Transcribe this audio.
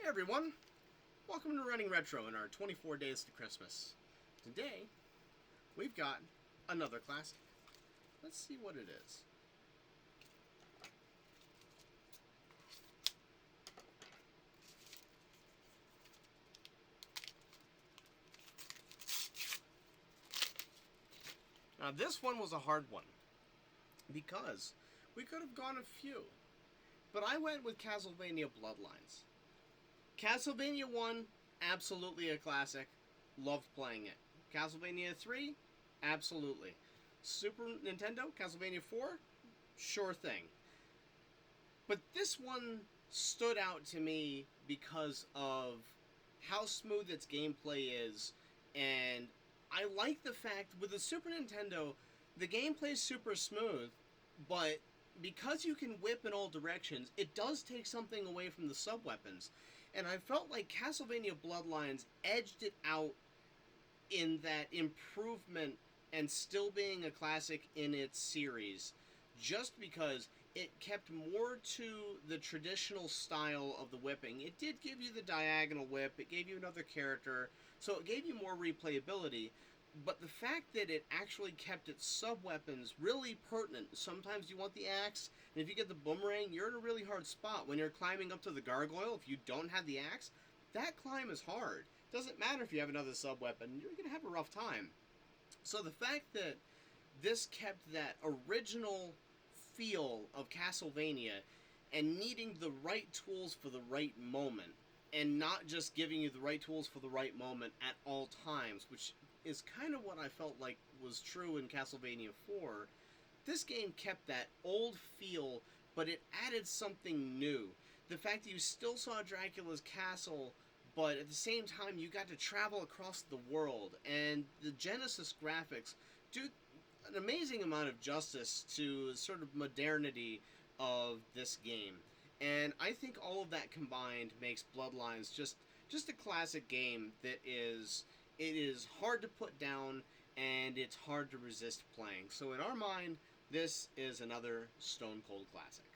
Hey everyone, welcome to Running Retro in our 24 Days to Christmas. Today, we've got another classic. Let's see what it is. Now this one was a hard one, because we could have gone a few, but I went with Castlevania Bloodlines. Castlevania 1, absolutely a classic, loved playing it. Castlevania 3, absolutely. Super Nintendo, Castlevania 4, sure thing. But this one stood out to me because of how smooth its gameplay is, and I like the fact with the Super Nintendo, the gameplay is super smooth, but because you can whip in all directions, it does take something away from the sub-weapons. And I felt like Castlevania Bloodlines edged it out in that improvement and still being a classic in its series, just because it kept more to the traditional style of the whipping. It did give you the diagonal whip, it gave you another character, so it gave you more replayability, but the fact that it actually kept its sub-weapons really pertinent. Sometimes you want the axe, and if you get the boomerang, you're in a really hard spot. When you're climbing up to the gargoyle, if you don't have the axe, that climb is hard. Doesn't matter if you have another sub-weapon, you're going to have a rough time. So the fact that this kept that original feel of Castlevania and needing the right tools for the right moment, and not just giving you the right tools for the right moment at all times, which is kind of what I felt like was true in Castlevania 4. This game kept that old feel, but it added something new. The fact that you still saw Dracula's castle, but at the same time you got to travel across the world, and the Genesis graphics do an amazing amount of justice to sort of modernity of this game. And I think all of that combined makes Bloodlines just a classic game that is hard to put down, and it's hard to resist playing. So in our mind, this is another stone cold classic.